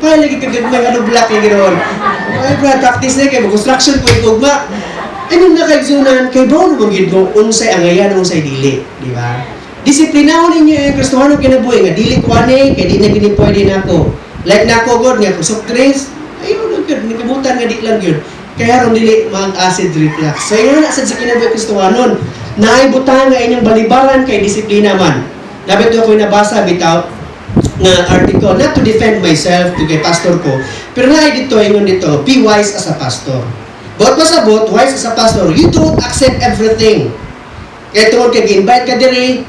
Kaya lagi kagagmay ano black lagi ron. Ay brad, practice na kay construction ko igugma. Ano na kay zunan kay bawo naman gid mo unsay angayan unsay dili, di ba? Disiplinahon ninyo yung Kristohano kinabuhi nga dili ko ani kay di na gini pwede nako. Like nako god nga kusog tres. Ayun gyud nikabutan nga di lang gyud. Kaya ron dili mag-acid reflux. So yun na sad sa kinabuhi Kristohanon. Naay butang nga inyong balibaran kay disiplina man. Dapat ko nabasa bitaw nga article, not to defend myself to kay pastor ko, pero naay dito ingon dito, be wise as a pastor. But pasabot, wise as a pastor, you don't accept everything. Kaya tungod kay invite ka diri,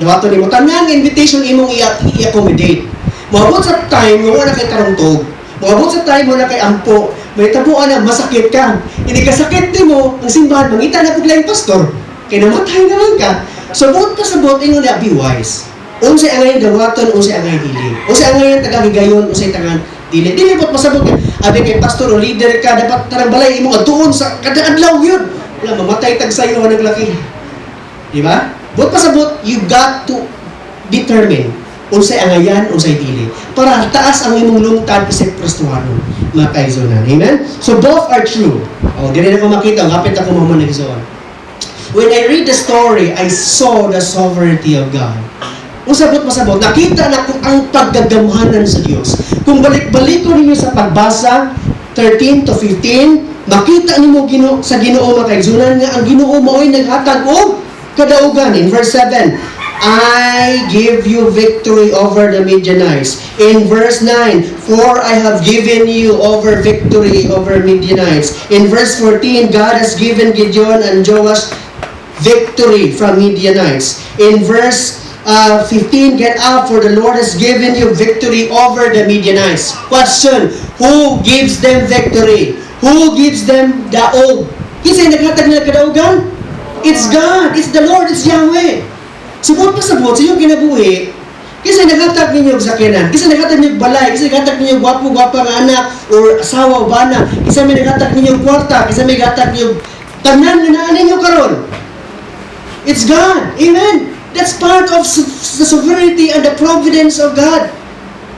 dawato nimo tanang invitation imong i-accommodate. Moabot sa time nga wala kay tarungtog. Moabot sa time mo na kay ampo, may tabuan na masakit ka. Hindi ka sakit nimo, ang simbahan mangita na puglaing pastor. Kaya namatay naman ka. So buot pasabot ingon na be wise. Unsay angay dawaton, unsay angay dili. Unsay angay taga-higayon, unsay taga dili. Dili pot pasabot nga. Abi kay pastor o leader ka dapat tarang balay imong atuon sa kada adlaw yun. Wala mamatay tag sayo naglaki. Di ba? Buot pasabot, you got to determine unsay angayan, unsay dili. Para taas ang imong lungtad isip Kristohano, mga kaizonan. Amen? So both are true. O, dili na ko makita, ngapit ako mamanagzoon. When I read the story, I saw the sovereignty of God. Usabot masabot, nakita na kung ang paggagamhanan sa Diyos. Kung balik-balik ko ninyo sa pagbasa, 13 to 15, makita ninyo sa Ginoo makaigsunan nga ang Ginoo mao'y naghatag o kadaugan. In verse 7, I give you victory over the Midianites. In verse 9, for I have given you over victory over Midianites. In verse 14, God has given Gideon and Joash victory from Midianites. In verse 15, get up, for the Lord has given you victory over the Midianites. Question, who gives them victory? Who gives them daog? Kasi naghatag na kadaugan? It's God, it's the Lord, it's Yahweh. Subot pa sabot, sa iyong kinabuhi, kasi naghatag ninyo og sakyanan, kasi naghatag ninyo balay, kasi naghatag ninyo gwapo-gwapa nga anak, or asawa o bana, kasi may naghatag ninyo kwarta, kasi may naghatag ninyo tanan nga naan ninyo karon. It's God. Amen. That's part of the sovereignty and the providence of God.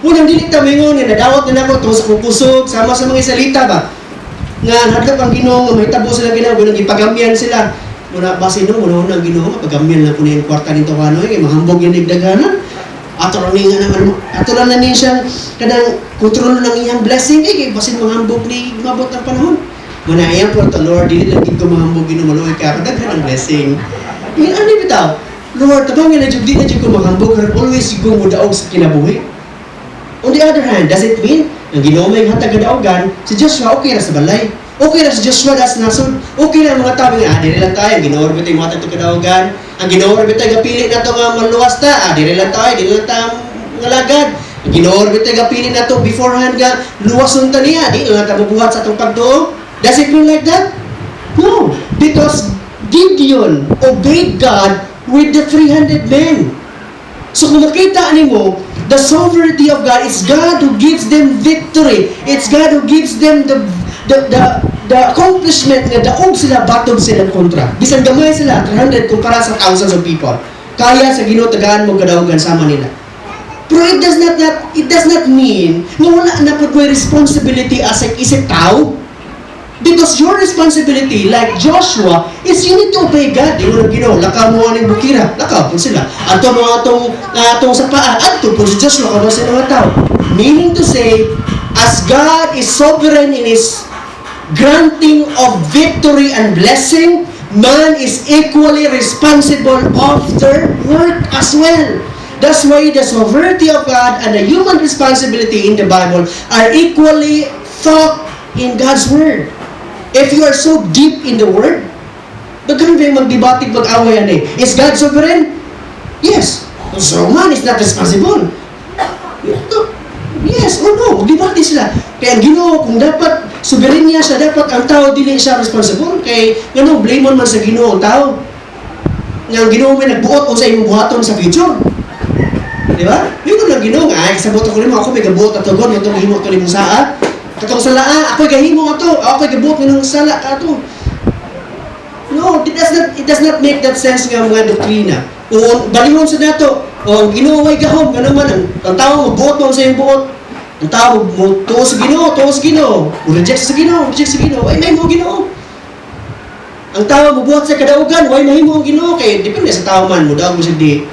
Unang dili ta mingon nga nadawat na nako tungod sa kupusog sama sa mga salita ba. Nga hadlok ang Ginoo nga mahitabo sila Ginoo nang ipagamyan sila. Muna base no muna ang Ginoo pagamyan na kuno yung kwarta nito kanoy kay mahambog yung nigdaganan. Ato ra ni nga naman ato ra na ni siya kanang kontrol ng iyang blessing kay basin manghambog ni mabot ang panahon. Muna ayan po to Lord dili lang gid ko manghambog Ginoo maluoy ka daghan ang blessing. Ano bitaw? Lord, tabangin na di na ko manghambog, always go mo daog sa kinabuhi. On the other hand, does it mean ang Ginoo may hatag daogan, si Joshua okay ra sa balay? Okay ra si Joshua das nasod? Okay ra mga tawo nga, dili lang tayo, Ginoo ra bitay mo hatag daogan. Ang Ginoo ra bitay gapili nato nga maluwas ta, dili lang tayo, dili lang ta ngalagad. Ang Ginoo ra bitay gapili nato beforehand nga luwason ta niya, di lang ta mabuhat sa atong pagtuo. Does it mean like that? No, because Gideon obeyed God with the 300 men. So kung makita nimo, the sovereignty of God, it's God who gives them victory. It's God who gives them the accomplishment nga daog sila, batog sila kontra. Bisan gamay sila, 300 kumpara sa thousands of people. Kaya sa Ginoo tagaan mo kadaugan sama nila. Pero it does not mean nga wala na pud may responsibility as a isip tao. Because your responsibility, like Joshua, is you need to obey God. Yung Ginoo, lakaw mo ang bukira, lakaw po sila. Ato mo atong sa paa, ato po si Joshua, kano sa mga tao. Meaning to say, as God is sovereign in His granting of victory and blessing, man is equally responsible of their work as well. That's why the sovereignty of God and the human responsibility in the Bible are equally taught in God's Word. If you are so deep in the Word, bagay ba yung magdebating mag-away yan eh? Is God sovereign? Yes. So man is not responsible. Yes or no? Magdebate sila. Kaya ang Ginoo, kung dapat sovereign niya siya, dapat ang tao dili siya responsible. Kaya gano'ng blame man sa Ginoo ang tao. Nga ang Ginoo may nagbuot o sa imong buhaton sa future. Di ba? Yung lang Ginoo nga, ay kasabot ako nimo, ako may gabuot at tugon, itong himo ito ni mong saa. Katong salaa, ako'y gahimo ato, ako'y gabuot ng sala ato. No, it does not make that sense nga mga doktrina. Kung balingon sa nato, o ang Ginoo ay gahom, nga naman, ang tao mabuot mo sa iyong buot. Ang tao mo, tuo sa Ginoo, o reject sa Ginoo, ay may mo Ginoo. Ang tao mo buhat sa kadaugan, why mahimo ang Ginoo kay depende sa tao man mo daog mo siya di.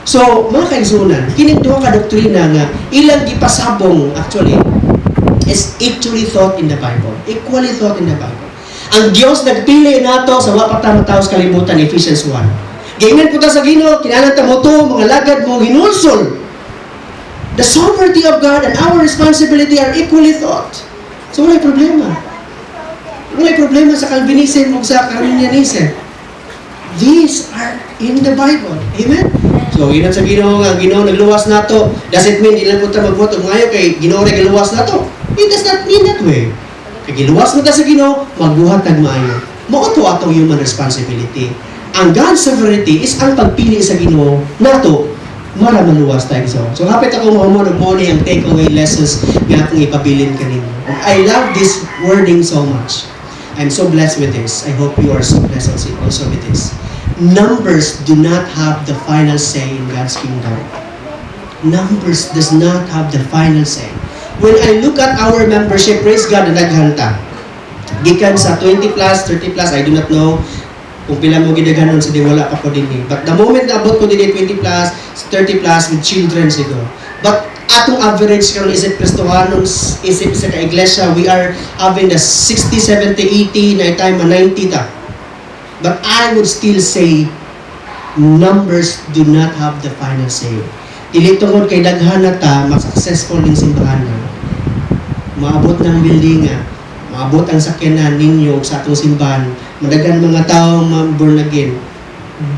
So, mga kaigsunan, kining duha ka doktrina nga ilang gipasabong actually is actually taught in the Bible. Equally taught in the Bible. Ang Dios nagpili nato sa wa pa ta mataw sa kalibutan, Ephesians 1. Giingon po ta sa Ginoo, kinahanglan ta mo to, mga lagad mo hinulsol. The sovereignty of God and our responsibility are equally taught. So, wala'y problema. Wala'y problema sa Calvinism o sa Arminianism. These are in the Bible. Amen? So, inan sa Ginoo nga, Ginoo nagluwas nato. Does it mean, ilan po ta magbuhat ngayon kay Ginoo nagluwas nato? It does not mean that way. Kay giluwas mo ta sa Ginoo, magbuhat tag maayo. Mao to atong human responsibility. Ang God's sovereignty is ang pagpili sa Ginoo nato mara maluwas tayo. So kapit ako mo ni ang takeaway lessons nga akong ipabilin kanino. I love this wording so much. I'm so blessed with this. I hope you are so blessed also with this. Numbers do not have the final say in God's kingdom. Numbers does not have the final say. When I look at our membership, praise God na naghanta. Gikan sa 20 plus, 30 plus, I do not know kung pila mo gidaghanon sa di wala pa ko din eh. But the moment na abot ko din 20 plus, 30 plus with children siguro. But atong average karon isip Kristohanon, isip sa ka-iglesia, we are having the 60, 70, 80, na time 90 ta. But I would still say, numbers do not have the final say. Dili tungod kay daghan na ta, mas successful ning simbahan na. Maabot ng building maabot ang sakyanan ninyo sa atong simbahan, madagan mga tao born again,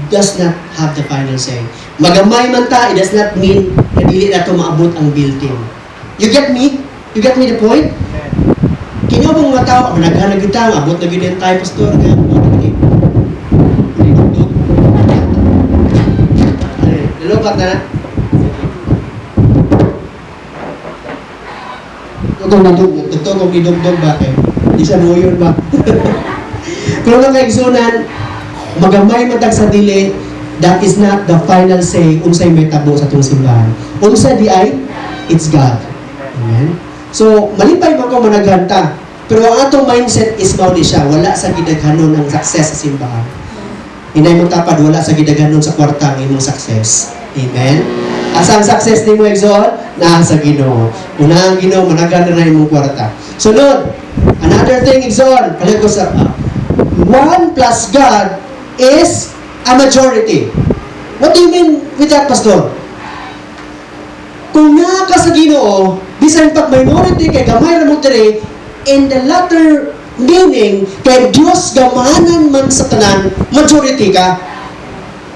does not have the final say. Magamay man ta, it does not mean na dili na ito maabot ang building. You get me? You get me the point? Kinaw bang mga tao, naghanag kita, maabot na gano'n tayo, pastor, nga, nilupat na na? Ito kung idugdog ba kayo? Di sa nuyon ba? Kung ang kaigsunan, magamay matag sa dili, that is not the final say unsay may tabo sa itong simbahan. Unsa di ay, it's God. Amen? So, malipay man ko managhanta. Pero ang atong mindset is mauli siya, wala sa gidaghanon ang success sa simbahan. Hinay mong tapad, wala sa gidaghanon sa kwarta ang imong success. Amen? Asa ang success ni mo, Exon? Naa sa Ginoo. Una ang Ginoo, managan na imong kwarta. Sunod, another thing, Exon, palit ko sa 1 plus God is a majority. What do you mean with that, Pastor? Kung nga ka sa Ginoo, bisan pag minority kay gamay ra mo diri, in the latter meaning, kay Dios gamanan man sa tanan, majority ka.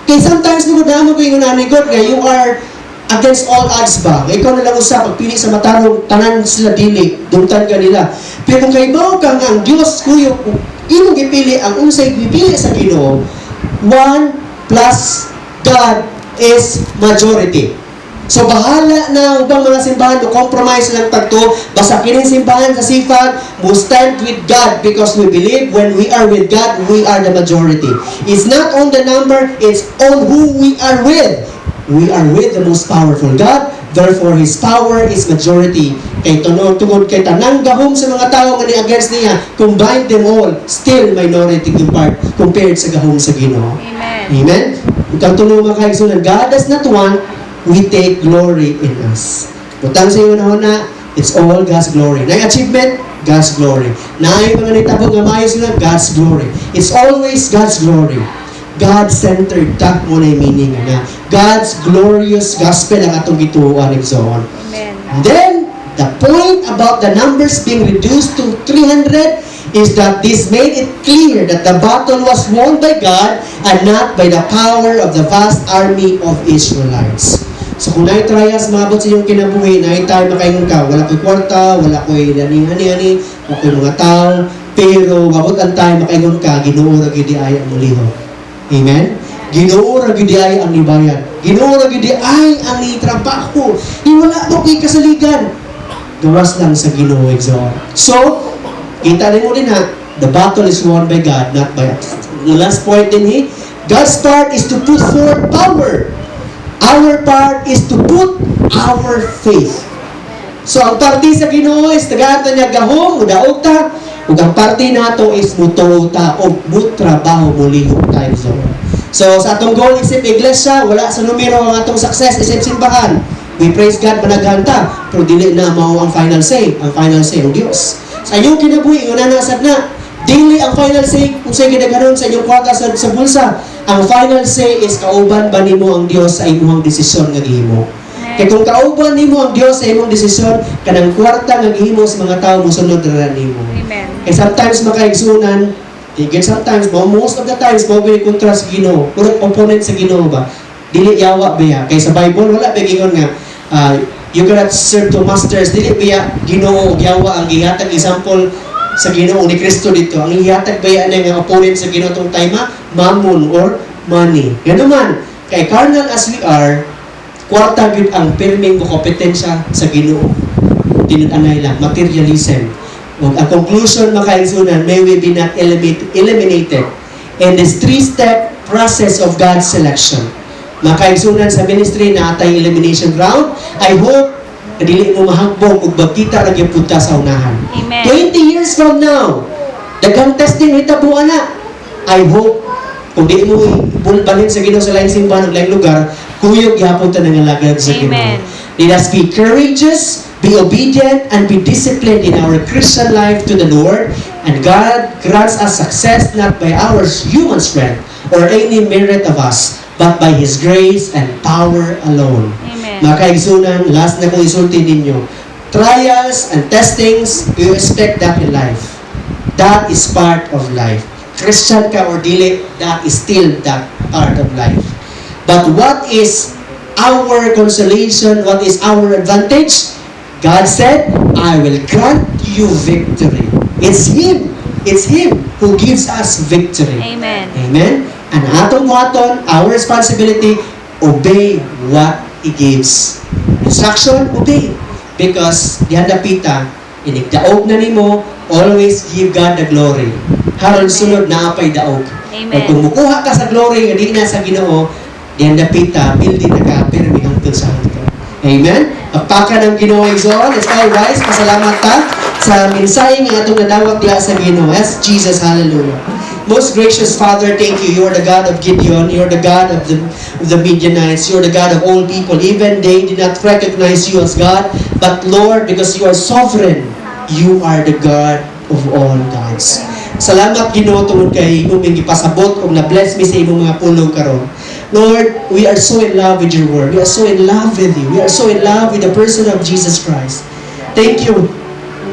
Kay sometimes nung damo ko yung God, kay you are against all odds ba? Ikaw na lang usa pagpili sa matarong tanan sila dili, dumtan ka nila. Pero kay mao kang ang Dios kuyo, imong gipili ang unsay gipili sa Ginoo, 1 plus God is majority. So bahala na ubang mga simbahan to compromise lang tagto, basta kining simbahan sa sifag mo stand with God because we believe when we are with God, we are the majority. It's not on the number, it's on who we are with. We are with the most powerful God, therefore His power is majority. Kay tungod kay tanang gahom sa mga tao nga ni against niya, combine them all, still minority compared sa gahom sa Ginoo. Amen. Amen? Ikaw tunong mga kaigsunan, God does not want we take glory in us. Butang sa iyo na, it's all God's glory. Na-achievement, God's glory. Na-ay mga nitabo nga maayos na, God's glory. It's always God's glory. God-centered, tak mo na yung meaning na. God's glorious gospel ang atong gituuan and so on. Amen. And then, the point about the numbers being reduced to 300 is that this made it clear that the battle was won by God and not by the power of the vast army of Israelites. So kung na-trials, mabot sa iyong kinabuhi, na-tayo makaingon ka, wala ko'y kwarta, wala ko'y hani-hani, wala ko'y mga tao, pero mabot ang tayo makaingon ka, Ginoo ra gyud ay ang muliho. Amen? Ginoo ra gyud ay ang nibayan. Ginoo ra gyud ay ang nitrabaho. Wala mo ko'y kasaligan. Gawas lang sa Ginoo, exon. So, kita rin mo din ha, the battle is won by God, not by us. The last point din God's part is to put forth power. Our part is to put our faith. So ang party sa Ginoo is tagata niya gahom, udaog ta, ug ang party nato is mutuo ta og mutrabaho mulihok tayo so sa atong goal isip iglesia, wala sa numero ang atong success isip simbahan. We praise God managhan ta, pero dili na mao ang final say. Ang final say ng Dios. Sa inyong kinabuhi una nasad na, dili ang final say kung sa gidaghanon sa inyong kwarta sa bulsa. Ang final say is kauban ba nimo ang Dios sa imong desisyon nga gihimo. Kaya kung kauban nimo ang Dios sa imong desisyon, kanang kwarta nga gihimo sa mga tao mosunod ra nimo. Amen. Kaya sometimes makaigsunan, sometimes most of the times mo kontra sa Ginoo, puro opponent sa Ginoo ba? Dili yawa ba? Kaya sa Bible wala ba gingon nga you cannot serve two masters. Dili ba Ginoo yawa ang gihatag example sa Ginoo ni Kristo dito. Ang ihatag ba yan nga opponent sa Ginoo tong time mammon or money. Ganun man. Kay carnal as we are, kwarta gyud ang pirming kompetensya sa Ginoo. Tinud-anay lang materialism. Ug ang conclusion makaigsunan, may we be not eliminated in this three-step process of God's selection. Makaigsunan sa ministry na atay elimination round. I hope na dili mo mahambog ug bagkita ra gyud punta sa unahan. Amen. 20 years from now, daghang testing hitabuan na. I hope kung di mo bulbalhin sa Ginoo sa laing simbahan ug laing lugar, kuyog gyapon ta nangalagad sa Ginoo. Amen. Let us be courageous, be obedient, and be disciplined in our Christian life to the Lord, and God grants us success not by our human strength or any merit of us, but by His grace and power alone. Amen. Mga kaigsunan, last na kong isulti ninyo, trials and testings, you expect that in life. That is part of life. Christian ka or dili, that is still that part of life. But what is our consolation? What is our advantage? God said, I will grant you victory. It's Him. It's Him who gives us victory. Amen. Amen? And atong buhaton, our responsibility, obey what He gives. Instruction, obey. Because diyan napita, inigdaog na nimo, always give God the glory. Haron sunod na apay daog. Amen. At kung mukuha ka sa glory, hindi na sa Ginoo, diyan napita, building na ka, pero may hangtod sa hangtod. Amen? Pagpaka ng Ginoo igsoon, let's all rise, pasalamat ta sa mensahe nga itong nadawat diya sa Ginoo. As Jesus, hallelujah. Most gracious Father, thank you. You are the God of Gideon. You are the God of the Midianites. You are the God of all people. Even they did not recognize you as God. But Lord, because you are sovereign, you are the God of all gods. Salamat Ginoo tungod kay imong gipasabot ug na-bless mi sa imong mga pulong karon. Lord, we are so in love with your word. We are so in love with you. We are so in love with the person of Jesus Christ. Thank you.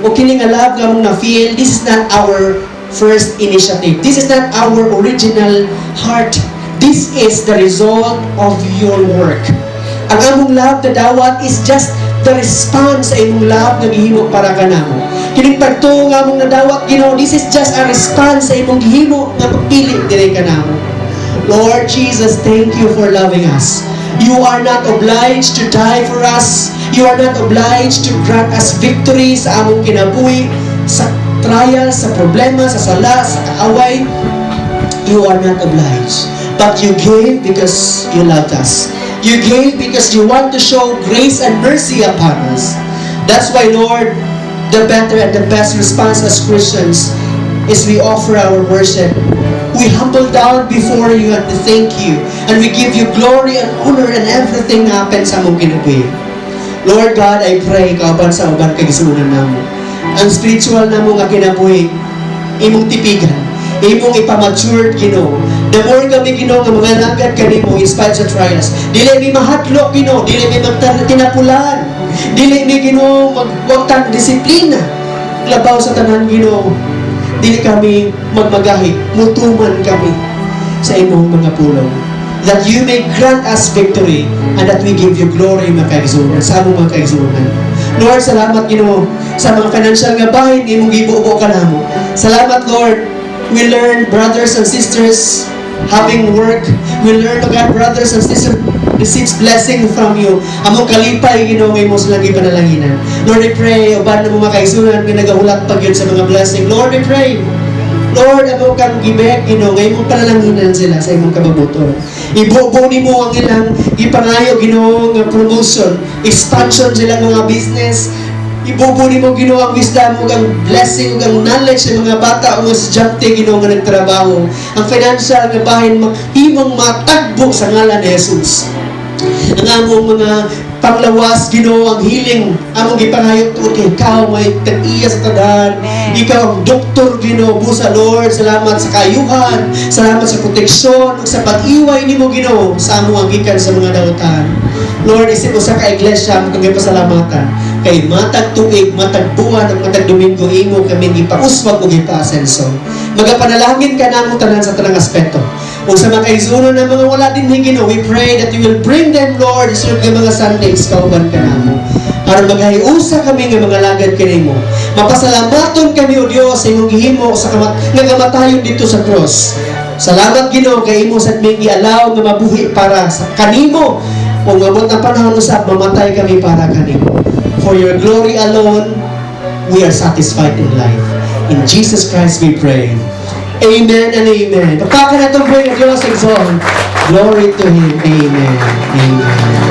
O kini nga love nga mong na-feel, this is not our first initiative. This is not our original heart. This is the result of your work. Ang among love na dawat is just the response sa imong love nga gihimo para kanamo. Kining pagtuo nga among nadawat Ginoo, this is just a response sa imong gihimo nga pagpili diri kanamo. Lord Jesus, thank you for loving us. You are not obliged to die for us. You are not obliged to grant us victory sa among kinabuhi, sa trial, sa problema, sa sala, sa kaaway. You are not obliged. But you gave because you loved us. You gave because you want to show grace and mercy upon us. That's why, Lord, the better and the best response as Christians is we offer our worship. We humble down before you and we thank you. And we give you glory and honor and everything na happens sa mong kinabuhi. Lord God, I pray, kauban sa uban kagisunan namo. Ang spiritual namo nga kinabuhi, imong tipigan, imong ipamature Ginoo. The more kami Ginoo nga mga langad kanimo in spite sa trials. Dili mi mahadlok Ginoo, dili mi magtinapulan. Dili mi Ginoo magwagtang disiplina. Labaw sa tanan Ginoo. Dili kami magmagahi, mutuman kami sa imong mga pulong. That you may grant us victory and that we give you glory mga kaigsunan, sa among mga kaigsunan. Lord, salamat Ginoo sa mga financial nga bahin imong gibuo ka namo. Salamat Lord. We learn brothers and sisters having work. We learn God brothers and sisters receives blessing from you. Among kalipay Ginoo ngay mo silang ipanalanginan. Lord, I pray uban na mga kaigsunan nga nagahulat pag yun sa mga blessing. Lord, I pray Lord, ako kang gibek, Ginoo, ngay mong panalanginan sila sa imong kababuton. Ibubo nimo ang ilang ipangayo Ginoo nga promotion, expansion sila mga business. Ibubo ni mo Ginoo ang wisdom, ug ang blessing, ug ang knowledge sa mga bata o mga estudyante Ginoo nga nagtrabaho. Ang financial nga bahin imong matagbo sa ngalan ni Jesus. Ang among mga panglawas Ginoo, ang healing among gipangayo tuod kay ikaw may tag-iya sa tadhana. Ikaw ang doktor Ginoo. Busa Lord, salamat sa kayuhan, salamat sa proteksyon ug sa pag-iway nimo Ginoo sa among gikan sa mga dautan. Lord, isip usa ka iglesia mo kami pasalamatan kay matag tuig, matag buwan, ug matag Domingo imo kami gipauswag ug gipaasenso. Magapanalangin ka namo tanan sa tanang aspeto. O sa mga kaigsunon ng mga wala din Ginoo, we pray that you will bring them, Lord, sa mga Sundays kauban ka namo. Aron maghiusa kami nga mga lagad kanimo. Mapasalamaton kami o Dios sa imong gihimo sa nga kamatayon dito sa cross. Salamat Ginoo kay imo sa aming gialaw nga mabuhi para sa kanimo. O ngabot na panahon usab mamatay kami para kanimo. For your glory alone, we are satisfied in life. In Jesus Christ we pray. Amen and amen. Pagpaka na itong prayer, Diyos exalt. Glory to Him. Amen. Amen.